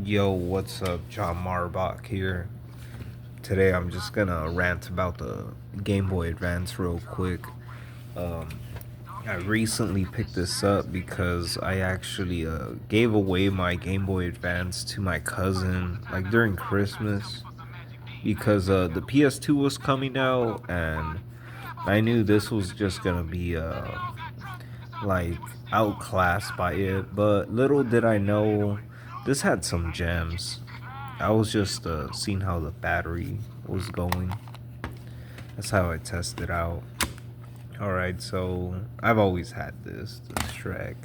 Yo, what's up? John Marbach here. Today I'm just gonna rant about the Game Boy Advance real quick. Um, I recently picked this up because I actually gave away my Game Boy Advance to my cousin like during Christmas because the PS2 was coming out and I knew this was just gonna be like outclassed by it, but little did I know this had some gems. I was just seeing how the battery was going. That's how I tested out. Alright, so I've always had this Shrek,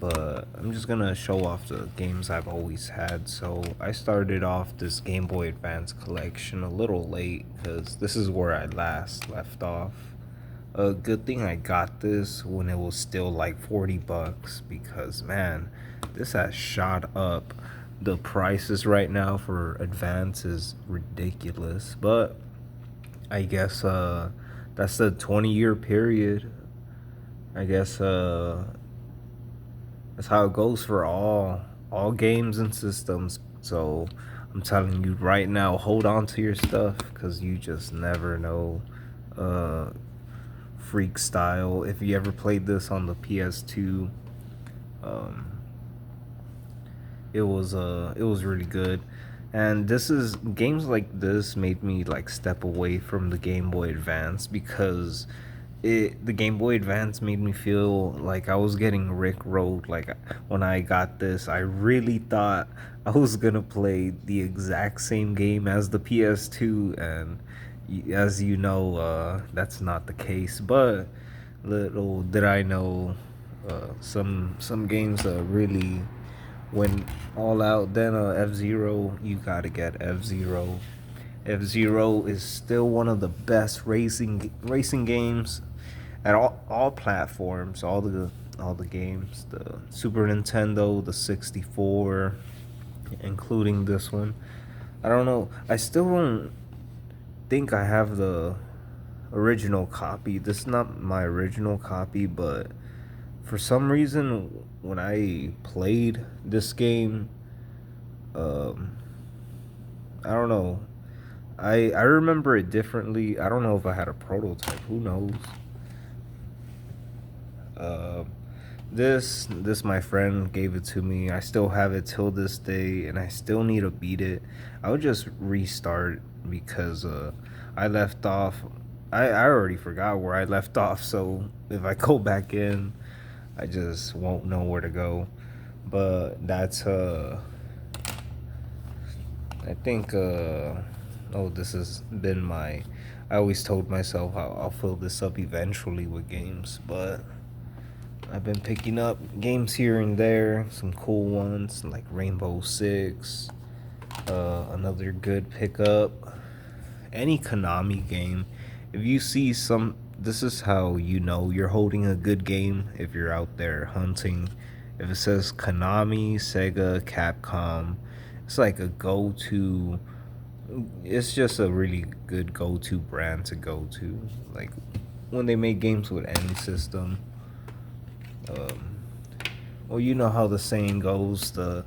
but I'm just gonna show off the games I've always had. So I started off this Game Boy Advance collection a little late because this is where I last left off. A good thing I got this when it was still like $40 because man, this has shot up. The prices right now for Advance is ridiculous, but I guess that's the 20-year period. I guess that's how it goes for all games and systems. So I'm telling you right now, hold on to your stuff because you just never know. Uh, Freak style. If you ever played this on the PS2, um, it was really good. And this is games like this made me like step away from the Game Boy Advance because the Game Boy Advance made me feel like I was getting rickrolled. Like when I got this, I really thought I was gonna play the exact same game as the PS2, and as you know, that's not the case. But little did I know, some games really went all out. Then F Zero, you gotta get F Zero. F Zero is still one of the best racing games at all platforms, all the games, the Super Nintendo, the 64, including this one. I don't know. I still don't think I have the original copy. This is not my original copy, but for some reason when I played this game, um I don't know. I remember it differently. I don't know if I had a prototype. Who knows? Uh, this my friend gave it to me. I still have it till this day, and I still need to beat it. I would just restart because I left off. I already forgot where I left off. So if I go back in, I just won't know where to go. But that's I think oh, this has been my. I always told myself I'll fill this up eventually with games, but I've been picking up games here and there, some cool ones like Rainbow Six, another good pickup. Any Konami game, if you see some, this is how you know you're holding a good game if you're out there hunting. If it says Konami, Sega, Capcom, it's like a go to. It's just a really good go to brand to go to. Like when they make games with any system. Um, well, you know how the saying goes: the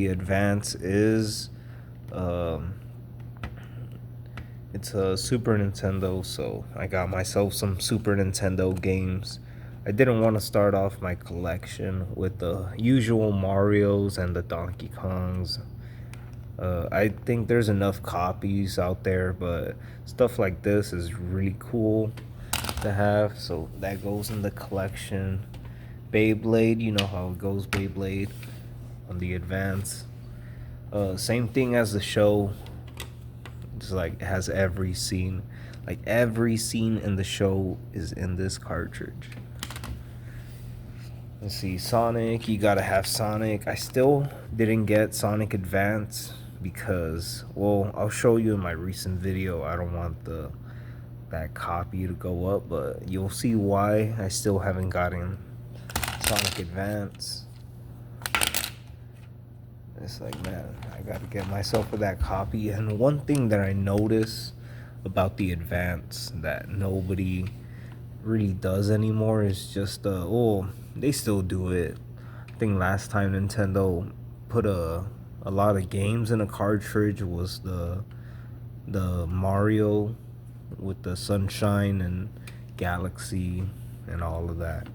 advance is, um, it's a Super Nintendo. So I got myself some Super Nintendo games. I didn't want to start off my collection with the usual Mario's and the Donkey Kongs. I think there's enough copies out there, but stuff like this is really cool to have. So that goes in the collection. Beyblade, you know how it goes, Beyblade on the Advance. Same thing as the show. It's like it has every scene. Like every scene in the show is in this cartridge. Let's see, Sonic, you gotta have Sonic. I still didn't get Sonic Advance because, well, I'll show you in my recent video. I don't want that copy to go up, but you'll see why I still haven't gotten Sonic Advance. It's like, man, I gotta get myself with that copy. And one thing that I notice about the Advance that nobody really does anymore is just, oh, they still do it. I think last time Nintendo put a lot of games in a cartridge was the Mario with the Sunshine and Galaxy and all of that,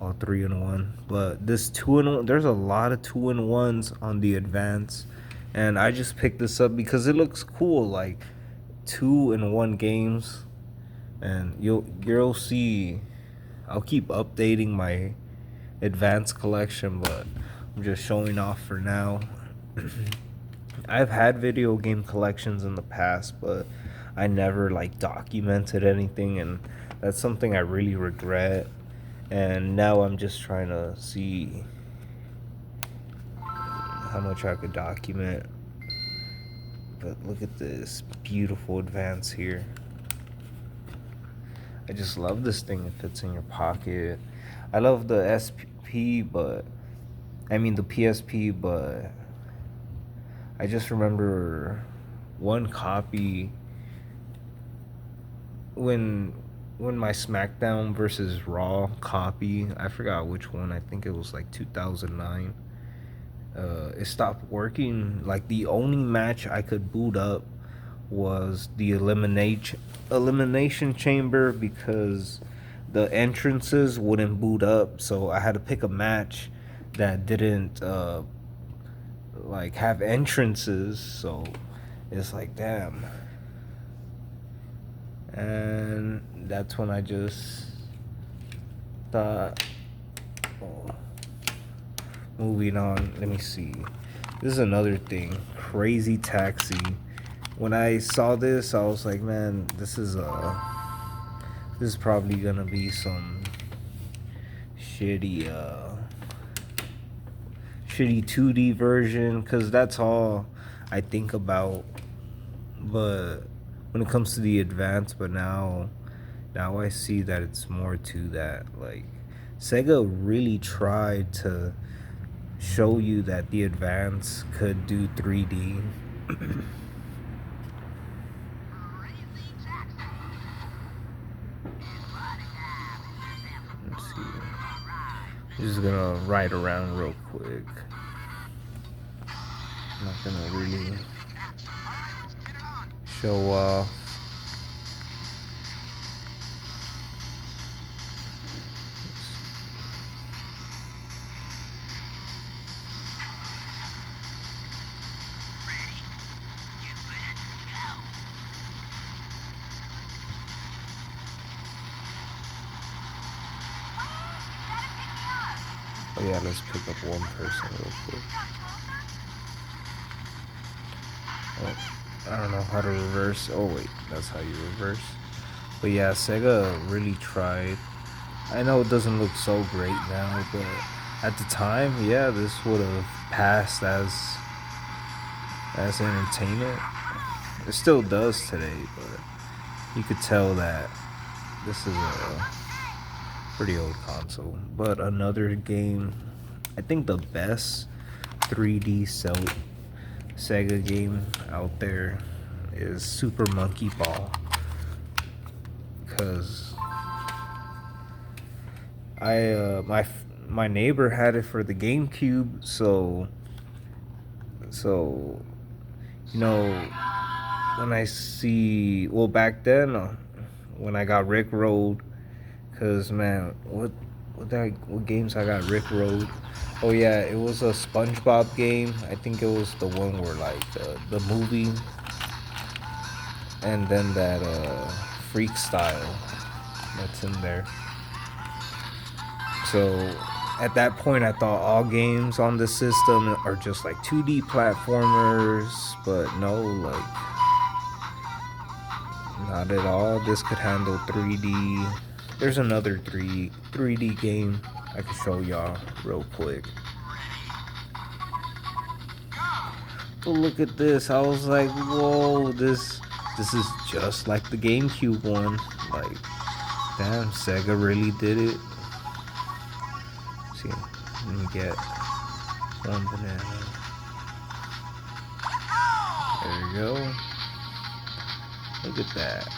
all 3-in-1. But this 2-in-1, there's a lot of 2-in-1s on the Advance, and I just picked this up because it looks cool, like 2-in-1 games. And you'll see, I'll keep updating my Advance collection, but I'm just showing off for now. I've had video game collections in the past, but I never like documented anything, and that's something I really regret. And now I'm just trying to see how much I could document. But look at this beautiful Advance here. I just love this thing. It fits in your pocket. I love the SP, but I mean the PSP, but I just remember one copy when my SmackDown versus Raw copy, I forgot which one. I think it was like 2009. It stopped working. Like the only match I could boot up was the elimination chamber because the entrances wouldn't boot up, so I had to pick a match that didn't like have entrances. So it's like, damn. And that's when I just thought, oh, moving on. Let me see, this is another thing, Crazy Taxi. When I saw this, I was like, man, this is probably gonna be some shitty 2D version, because that's all I think about. But when it comes to the Advance, but now I see that it's more to that. Like, Sega really tried to show you that the Advance could do 3D. Let's see. I'm just gonna ride around real quick. I'm not gonna really show off. Oh yeah, let's pick up one person real quick. Oh, I don't know how to reverse. Oh wait, that's how you reverse. But yeah, Sega really tried. I know it doesn't look so great now, but at the time, yeah, this would have passed as entertainment. It still does today, but you could tell that this is a pretty old console. But another game, I think the best 3D Sega game out there is Super Monkey Ball, because my neighbor had it for the GameCube, so you know, when I see, well, back then when I got Rickrolled, because man, what games I got Rickrolled? Oh yeah, it was a SpongeBob game. I think it was the one where like the movie, and then that Freak Style that's in there. So at that point, I thought all games on the system are just like 2D platformers, but no, like not at all. This could handle 3D. There's another 3D game I can show y'all real quick. But look at this. I was like, whoa, this is just like the GameCube one. Like, damn, Sega really did it. Let's see, let me get one banana. There you go. Look at that.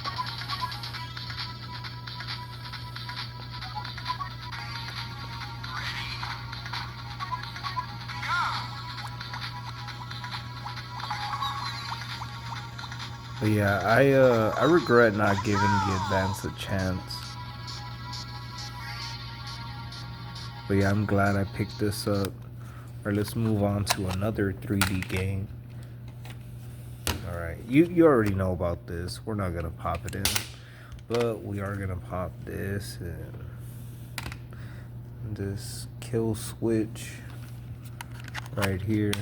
But yeah, I regret not giving the advance a chance. But yeah, I'm glad I picked this up. Alright, let's move on to another 3D game. Alright, you already know about this. We're not gonna pop it in. But we are gonna pop this and this kill switch right here.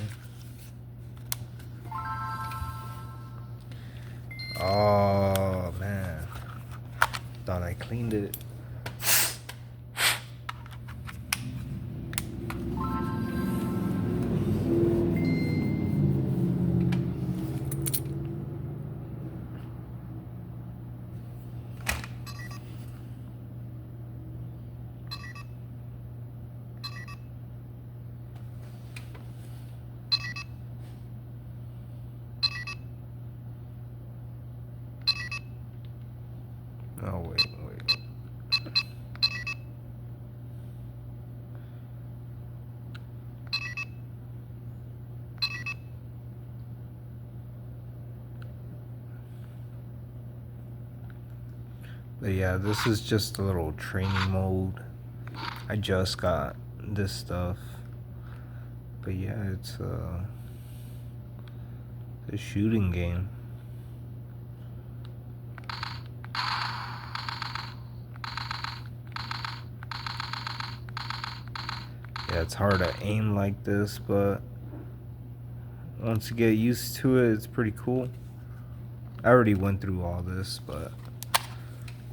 Oh man, thought I cleaned it. Oh wait. But yeah, this is just a little training mode. I just got this stuff. But yeah, it's a shooting game. Yeah, it's hard to aim like this, but once you get used to it, it's pretty cool. I already went through all this, but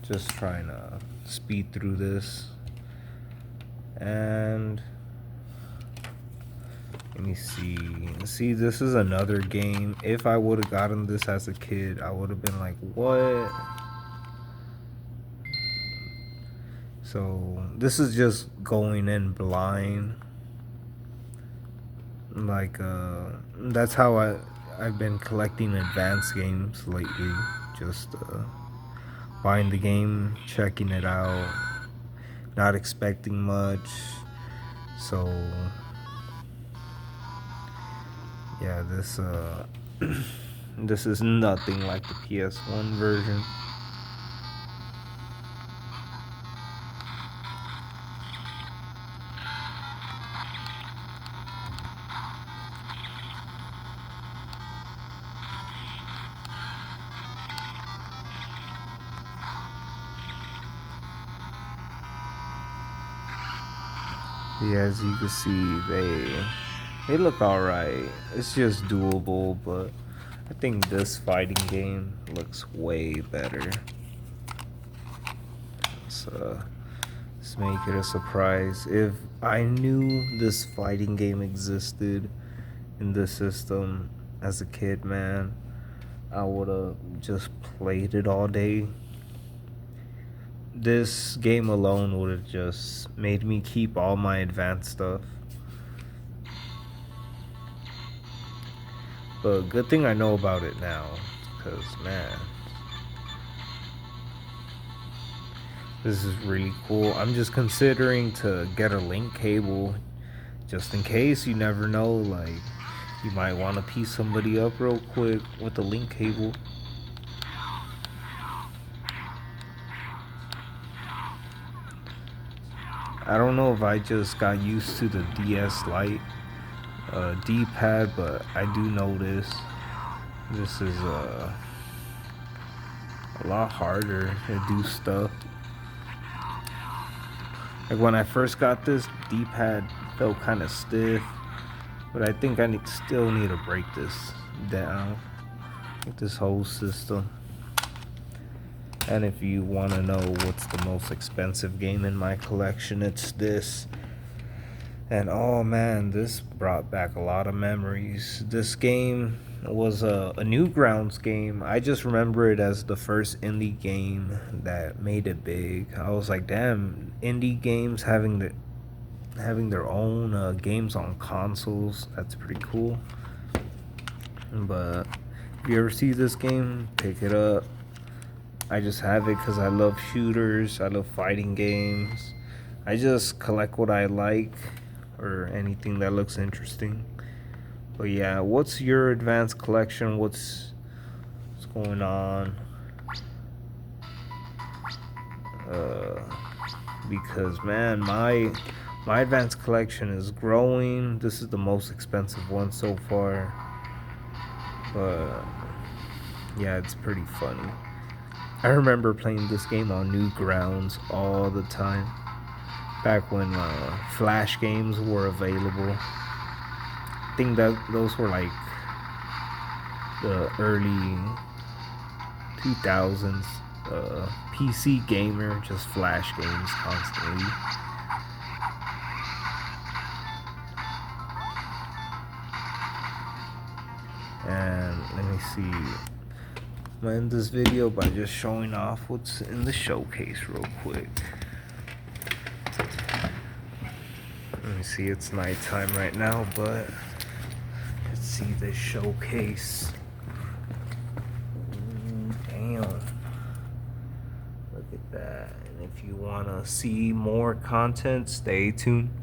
just trying to speed through this. And let me see. See, this is another game. If I would have gotten this as a kid, I would have been like, what? So this is just going in blind. Like that's how I've been collecting advanced games lately. Just buying the game, checking it out, not expecting much. So yeah, this this is nothing like the PS1 version. Yeah, as you can see, they look alright. It's just doable, but I think this fighting game looks way better. So let's make it a surprise. If I knew this fighting game existed in this system as a kid, man, I would have just played it all day. This game alone would have just made me keep all my advanced stuff. But good thing I know about it now, because man, this is really cool. I'm just considering to get a link cable, just in case. You never know, like, you might want to piece somebody up real quick with a link cable. I don't know if I just got used to the DS Lite D-pad, but I do notice this is a lot harder to do stuff. Like when I first got this, D-pad felt kind of stiff, but I think I still need to break this down, like this whole system. And if you want to know what's the most expensive game in my collection, it's this. And oh man, this brought back a lot of memories. This game was a Newgrounds game. I just remember it as the first indie game that made it big. I was like, damn, indie games having their own games on consoles. That's pretty cool. But if you ever see this game, pick it up. I just have it because I love shooters. I love fighting games. I just collect what I like or anything that looks interesting. But yeah, what's your advanced collection? What's going on. Because man, my advanced collection is growing. This is the most expensive one so far, but yeah, it's pretty funny. I remember playing this game on Newgrounds all the time back when Flash games were available. I think that those were like the early 2000s. PC gamer, just Flash games constantly. And let me see. I'm gonna end this video by just showing off what's in the showcase real quick. Let me see, it's nighttime right now, but let's see the showcase. Damn. Look at that. And if you want to see more content, stay tuned.